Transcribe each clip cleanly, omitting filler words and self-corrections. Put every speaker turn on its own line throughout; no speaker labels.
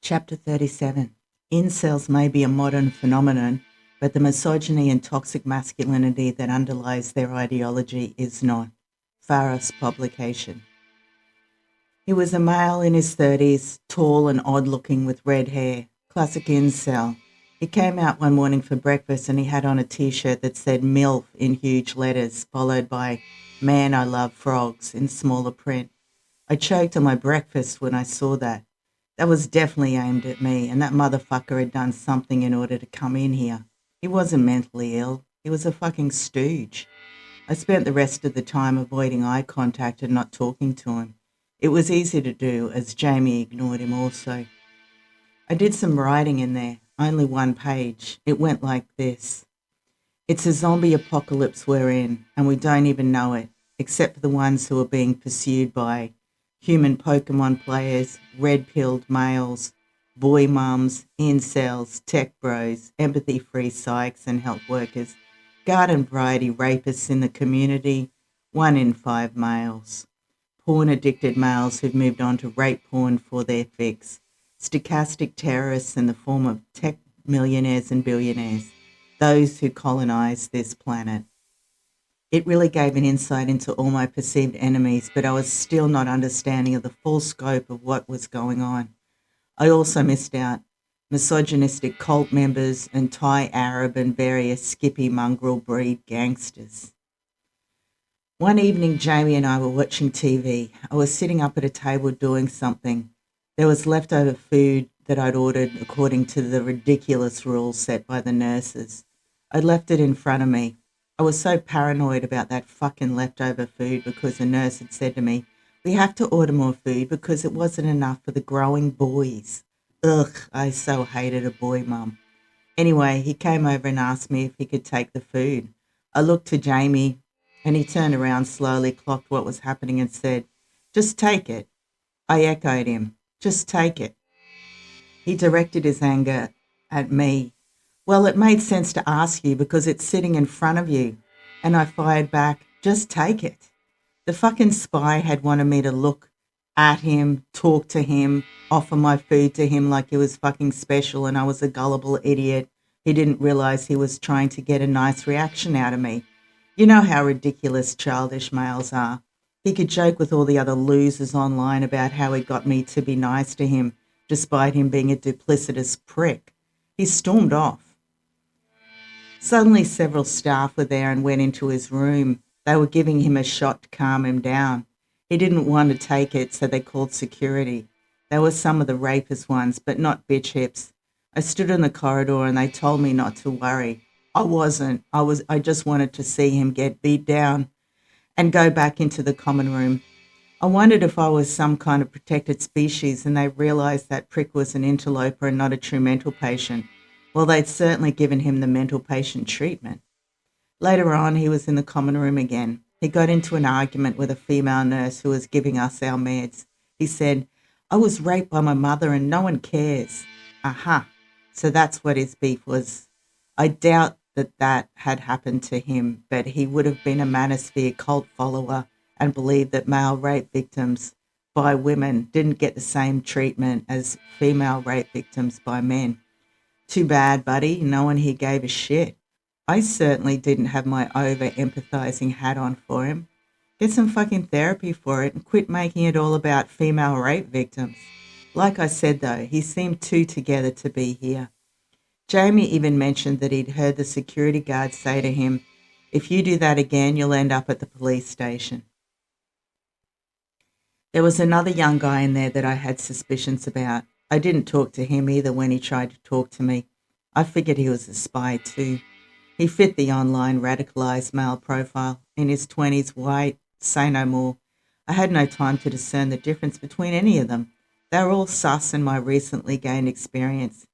Chapter 37. Incels may be a modern phenomenon, but the misogyny and toxic masculinity that underlies their ideology is not. Faros publication. He was a male in his 30s, tall and odd-looking with red hair. Classic incel. He came out one morning for breakfast and he had on a t-shirt that said MILF in huge letters, followed by Man, I Love Frogs in smaller print. I choked on my breakfast when I saw that. That was definitely aimed at me, and that motherfucker had done something in order to come in here. He wasn't mentally ill. He was a fucking stooge. I spent the rest of the time avoiding eye contact and not talking to him. It was easy to do, as Jamie ignored him also. I did some writing in there, only one page. It went like this. It's a zombie apocalypse we're in, and we don't even know it, except for the ones who are being pursued by human Pokemon players, red-pilled males, boy mums, incels, tech bros, empathy-free psychs and health workers, garden variety rapists in the community, 1 in 5 males, porn-addicted males who've moved on to rape porn for their fix, stochastic terrorists in the form of tech millionaires and billionaires, those who colonize this planet. It really gave an insight into all my perceived enemies, but I was still not understanding of the full scope of what was going on. I also missed out misogynistic cult members and Thai Arab and various Skippy mongrel breed gangsters. One evening, Jamie and I were watching TV. I was sitting up at a table doing something. There was leftover food that I'd ordered according to the ridiculous rules set by the nurses. I'd left it in front of me. I was so paranoid about that fucking leftover food because a nurse had said to me, we have to order more food because it wasn't enough for the growing boys. Ugh, I so hated a boy mum. Anyway, he came over and asked me if he could take the food. I looked to Jamie and he turned around slowly, clocked what was happening and said, just take it. I echoed him, just take it. He directed his anger at me. Well, it made sense to ask you because it's sitting in front of you. And I fired back, just take it. The fucking spy had wanted me to look at him, talk to him, offer my food to him like he was fucking special and I was a gullible idiot. He didn't realize he was trying to get a nice reaction out of me. You know how ridiculous childish males are. He could joke with all the other losers online about how he got me to be nice to him, despite him being a duplicitous prick. He stormed off. Suddenly, several staff were there and went into his room. They were giving him a shot to calm him down. He didn't want to take it, so they called security. They were some of the rapist ones, but not bitch hips. I stood in the corridor and they told me not to worry. I wasn't. I just wanted to see him get beat down and go back into the common room. I wondered if I was some kind of protected species and they realized that prick was an interloper and not a true mental patient. Well, they'd certainly given him the mental patient treatment. Later on, he was in the common room again. He got into an argument with a female nurse who was giving us our meds. He said, I was raped by my mother and no one cares. Aha. So that's what his beef was. I doubt that had happened to him, but he would have been a manosphere cult follower and believed that male rape victims by women didn't get the same treatment as female rape victims by men. Too bad, buddy. No one here gave a shit. I certainly didn't have my over-empathizing hat on for him. Get some fucking therapy for it and quit making it all about female rape victims. Like I said, though, he seemed too together to be here. Jamie even mentioned that he'd heard the security guard say to him, if you do that again, you'll end up at the police station. There was another young guy in there that I had suspicions about. I didn't talk to him either when he tried to talk to me. I figured he was a spy too. He fit the online radicalized male profile. In his 20s, white, say no more. I had no time to discern the difference between any of them. They were all sus in my recently gained experience.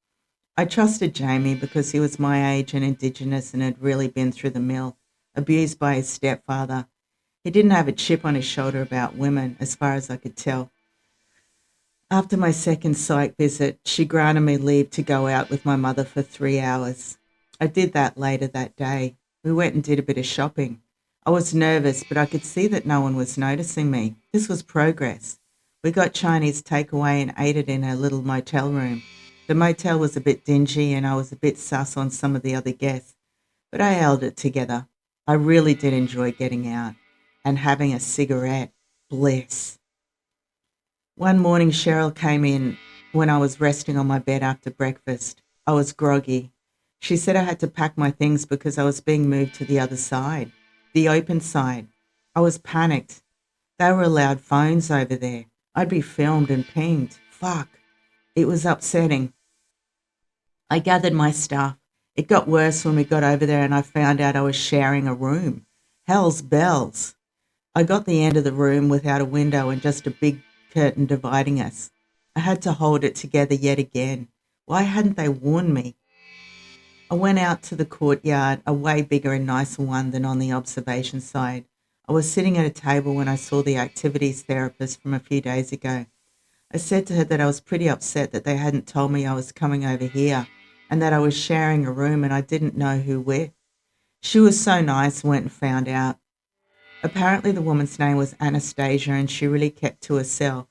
I trusted Jamie because he was my age and Indigenous and had really been through the mill, abused by his stepfather. He didn't have a chip on his shoulder about women, as far as I could tell. After my second psych visit, she granted me leave to go out with my mother for 3 hours. I did that later that day. We went and did a bit of shopping. I was nervous, but I could see that no one was noticing me. This was progress. We got Chinese takeaway and ate it in her little motel room. The motel was a bit dingy and I was a bit sus on some of the other guests, but I held it together. I really did enjoy getting out and having a cigarette. Bliss. One morning, Cheryl came in when I was resting on my bed after breakfast. I was groggy. She said I had to pack my things because I was being moved to the other side, the open side. I was panicked. They were allowed phones over there. I'd be filmed and pinged. Fuck. It was upsetting. I gathered my stuff. It got worse when we got over there and I found out I was sharing a room. Hell's bells. I got the end of the room without a window and just a big curtain dividing us. I had to hold it together yet again. Why hadn't they warned me? I went out to the courtyard, a way bigger and nicer one than on the observation side. I was sitting at a table when I saw the activities therapist from a few days ago. I said to her that I was pretty upset that they hadn't told me I was coming over here and that I was sharing a room and I didn't know who with. She was so nice and went and found out. Apparently the woman's name was Anastasia and she really kept to herself.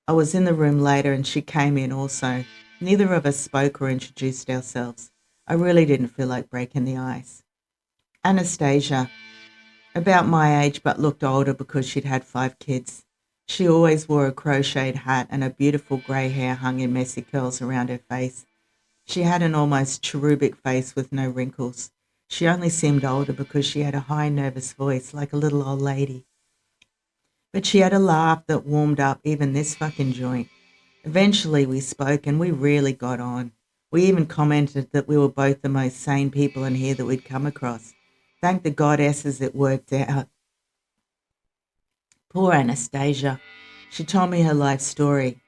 I was in the room later and she came in also. Neither of us spoke or introduced ourselves. I really didn't feel like breaking the ice. Anastasia, about my age but looked older because she'd had 5 kids. She always wore a crocheted hat and her beautiful grey hair hung in messy curls around her face. She had an almost cherubic face with no wrinkles. She only seemed older because she had a high, nervous voice like a little old lady. But she had a laugh that warmed up even this fucking joint. Eventually we spoke and we really got on. We even commented that we were both the most sane people in here that we'd come across. Thank the goddesses it worked out. Poor Anastasia. She told me her life story.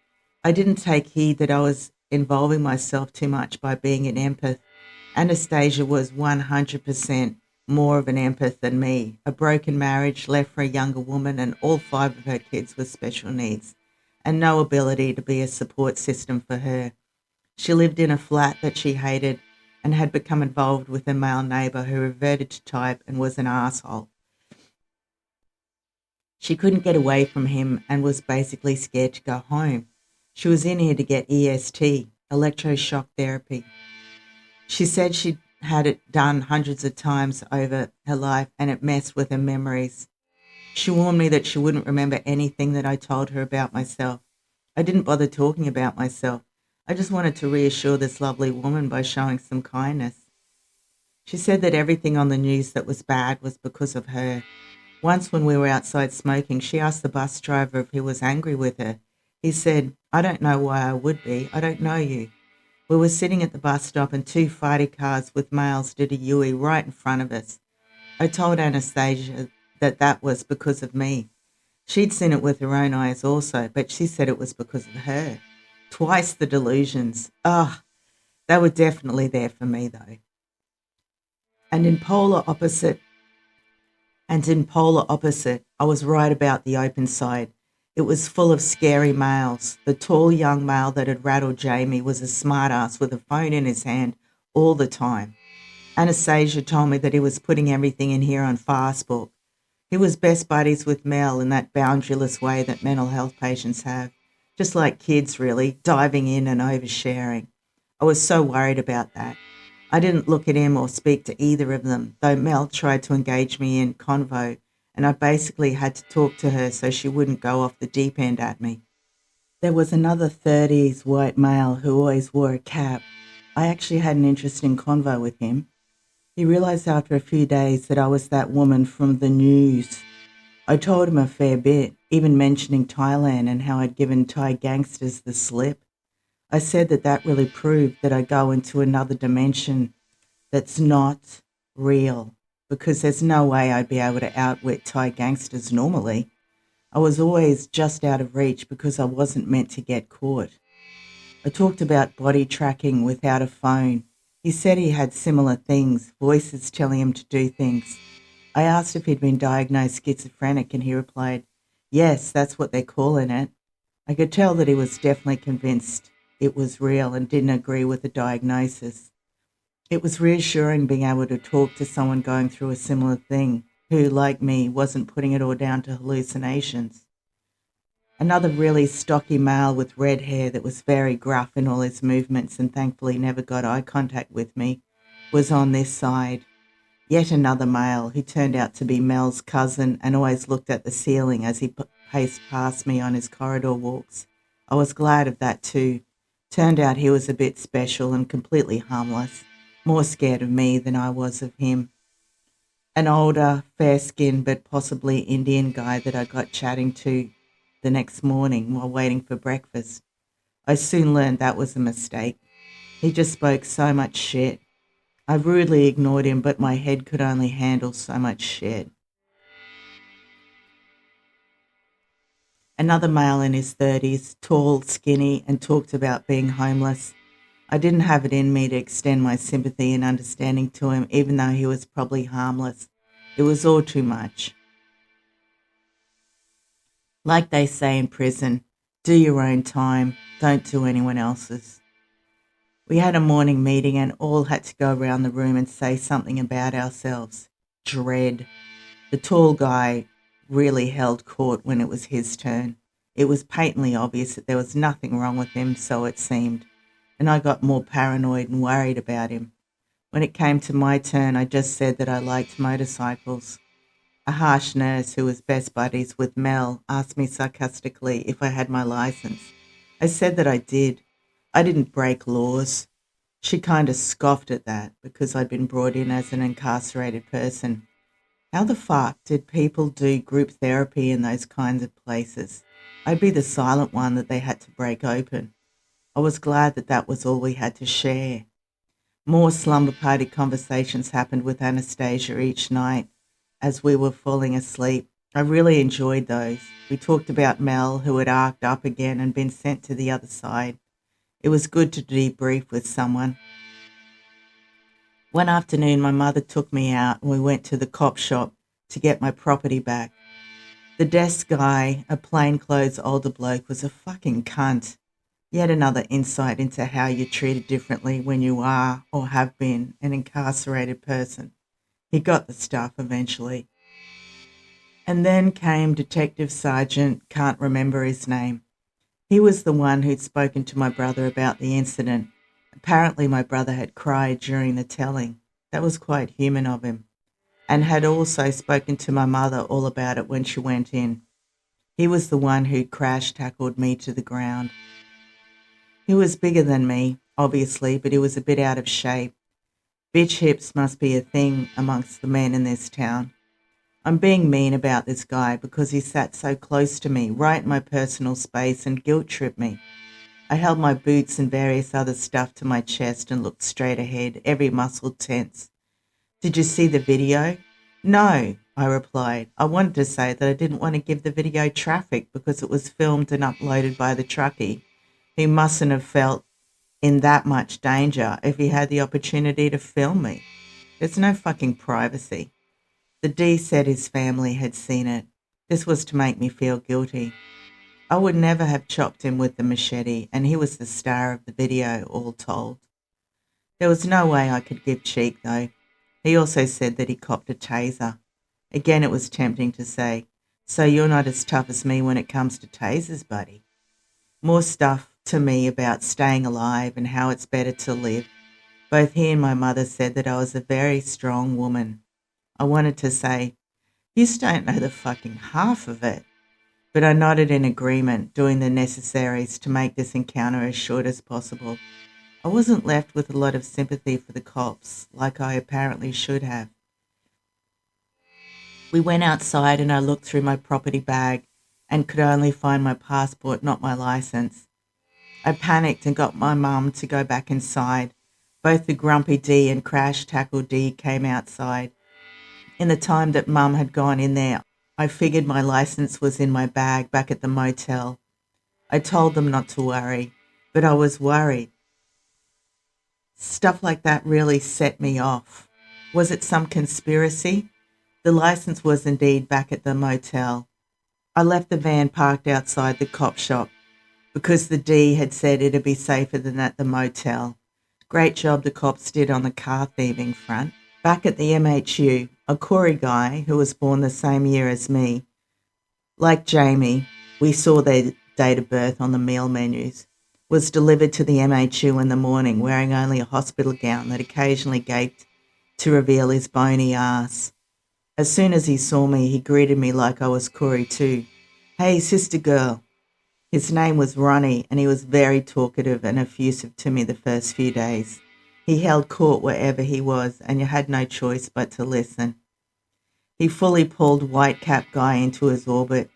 I didn't take heed that I was involving myself too much by being an empath. Anastasia was 100% more of an empath than me. A broken marriage left for a younger woman and all 5 of her kids with special needs and no ability to be a support system for her. She lived in a flat that she hated and had become involved with a male neighbour who reverted to type and was an asshole. She couldn't get away from him and was basically scared to go home. She was in here to get EST, electroshock therapy. She said she'd had it done hundreds of times over her life and it messed with her memories. She warned me that she wouldn't remember anything that I told her about myself. I didn't bother talking about myself. I just wanted to reassure this lovely woman by showing some kindness. She said that everything on the news that was bad was because of her. Once when we were outside smoking, she asked the bus driver if he was angry with her. He said, "I don't know why I would be. I don't know you." We were sitting at the bus stop and 2 fighter cars with males did a U-turn right in front of us. I told Anastasia that was because of me. She'd seen it with her own eyes also, but she said it was because of her. Twice the delusions. They were definitely there for me though. And in polar opposite, I was right about the open side. It was full of scary males. The tall young male that had rattled Jamie was a smartass with a phone in his hand all the time. Anastasia told me that he was putting everything in here on Facebook. He was best buddies with Mel in that boundaryless way that mental health patients have. Just like kids, really, diving in and oversharing. I was so worried about that. I didn't look at him or speak to either of them, though Mel tried to engage me in convo, and I basically had to talk to her so she wouldn't go off the deep end at me. There was another 30s white male who always wore a cap. I actually had an interesting convo with him. He realised after a few days that I was that woman from the news. I told him a fair bit, even mentioning Thailand and how I'd given Thai gangsters the slip. I said that really proved that I go into another dimension that's not real, because there's no way I'd be able to outwit Thai gangsters normally. I was always just out of reach because I wasn't meant to get caught. I talked about body tracking without a phone. He said he had similar things, voices telling him to do things. I asked if he'd been diagnosed schizophrenic and he replied, "Yes, that's what they're calling it." I could tell that he was definitely convinced it was real and didn't agree with the diagnosis. It was reassuring being able to talk to someone going through a similar thing who, like me, wasn't putting it all down to hallucinations. Another really stocky male with red hair that was very gruff in all his movements and thankfully never got eye contact with me was on this side. Yet another male who turned out to be Mel's cousin and always looked at the ceiling as he paced past me on his corridor walks. I was glad of that too. Turned out he was a bit special and completely harmless, more scared of me than I was of him. An older, fair-skinned but possibly Indian guy that I got chatting to the next morning while waiting for breakfast. I soon learned that was a mistake. He just spoke so much shit. I rudely ignored him, but my head could only handle so much shit. Another male in his 30s, tall, skinny, and talked about being homeless. I didn't have it in me to extend my sympathy and understanding to him, even though he was probably harmless. It was all too much. Like they say in prison, do your own time, don't do anyone else's. We had a morning meeting and all had to go around the room and say something about ourselves. Dread. The tall guy really held court when it was his turn. It was patently obvious that there was nothing wrong with him, so it seemed, and I got more paranoid and worried about him. When it came to my turn, I just said that I liked motorcycles. A harsh nurse who was best buddies with Mel asked me sarcastically if I had my license. I said that I did. I didn't break laws. She kind of scoffed at that because I'd been brought in as an incarcerated person. How the fuck did people do group therapy in those kinds of places? I'd be the silent one that they had to break open. I was glad that that was all we had to share. More slumber party conversations happened with Anastasia each night as we were falling asleep. I really enjoyed those. We talked about Mel, who had arced up again and been sent to the other side. It was good to debrief with someone. One afternoon, my mother took me out and we went to the cop shop to get my property back. The desk guy, a plainclothes older bloke, was a fucking cunt. Yet another insight into how you're treated differently when you are or have been an incarcerated person. He got the stuff eventually. And then came Detective Sergeant, can't remember his name. He was the one who'd spoken to my brother about the incident. Apparently my brother had cried during the telling. That was quite human of him. And had also spoken to my mother all about it when she went in. He was the one who'd crash-tackled me to the ground. He was bigger than me, obviously, but he was a bit out of shape. Bitch hips must be a thing amongst the men in this town. I'm being mean about this guy because he sat so close to me, right in my personal space, and guilt-tripped me. I held my boots and various other stuff to my chest and looked straight ahead, every muscle tense. Did you see the video? No, I replied. I wanted to say that I didn't want to give the video traffic because it was filmed and uploaded by the truckie, who mustn't have felt in that much danger if he had the opportunity to film me. There's no fucking privacy. The D said his family had seen it. This was to make me feel guilty. I would never have chopped him with the machete, and he was the star of the video, all told. There was no way I could give cheek, though. He also said that he copped a taser. Again, it was tempting to say, so you're not as tough as me when it comes to tasers, buddy. More stuff to me about staying alive and how it's better to live. Both he and my mother said that I was a very strong woman. I wanted to say, you just don't know the fucking half of it. But I nodded in agreement, doing the necessaries to make this encounter as short as possible. I wasn't left with a lot of sympathy for the cops, like I apparently should have. We went outside and I looked through my property bag and could only find my passport, not my license. I panicked and got my mum to go back inside. Both the grumpy D and crash tackle D came outside. In the time that Mum had gone in there, I figured my license was in my bag back at the motel. I told them not to worry, but I was worried. Stuff like that really set me off. Was it some conspiracy? The license was indeed back at the motel. I left the van parked outside the cop shop because the D had said it'd be safer than at the motel. Great job the cops did on the car thieving front. Back at the MHU, a Corey guy who was born the same year as me, like Jamie, We saw their date of birth on the meal menus. Was delivered to the MHU in the morning wearing only a hospital gown that occasionally gaped to reveal his bony ass. As soon as he saw me, he greeted me like I was Corey too. Hey, sister girl. His name was Ronnie, and he was very talkative and effusive to me the first few days. He held court wherever he was, and you had no choice but to listen. He fully pulled Whitecap Guy into his orbit.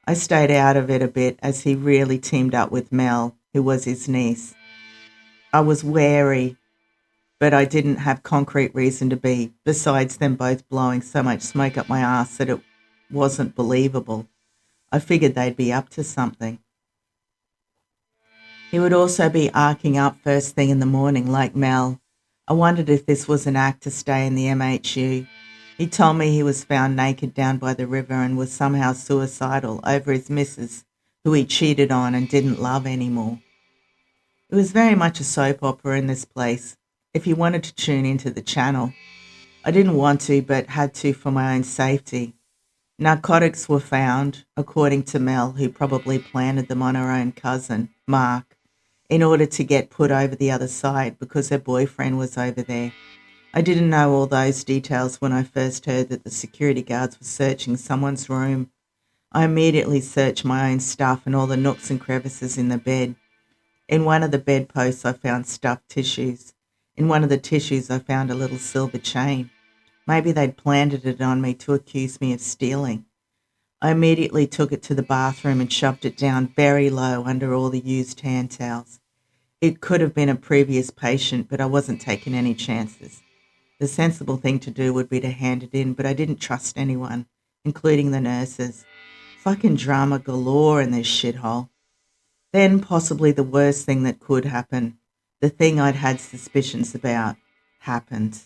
I stayed out of it a bit as he really teamed up with Mel, who was his niece. I was wary, but I didn't have concrete reason to be, besides them both blowing so much smoke up my ass that it wasn't believable. I figured they'd be up to something. He would also be arcing up first thing in the morning like Mel. I wondered if this was an act to stay in the MHU. He told me he was found naked down by the river and was somehow suicidal over his missus, who he cheated on and didn't love anymore. It was very much a soap opera in this place, if you wanted to tune into the channel. I didn't want to, but had to for my own safety. Narcotics were found, according to Mel, who probably planted them on her own cousin, Mark, in order to get put over the other side because her boyfriend was over there. I didn't know all those details when I first heard that the security guards were searching someone's room. I immediately searched my own stuff and all the nooks and crevices in the bed. In one of the bedposts I found stuffed tissues. In one of the tissues I found a little silver chain. Maybe they'd planted it on me to accuse me of stealing. I immediately took it to the bathroom and shoved it down very low under all the used hand towels. It could have been a previous patient, but I wasn't taking any chances. The sensible thing to do would be to hand it in, but I didn't trust anyone, including the nurses. Fucking drama galore in this shithole. Then possibly the worst thing that could happen, the thing I'd had suspicions about, happened.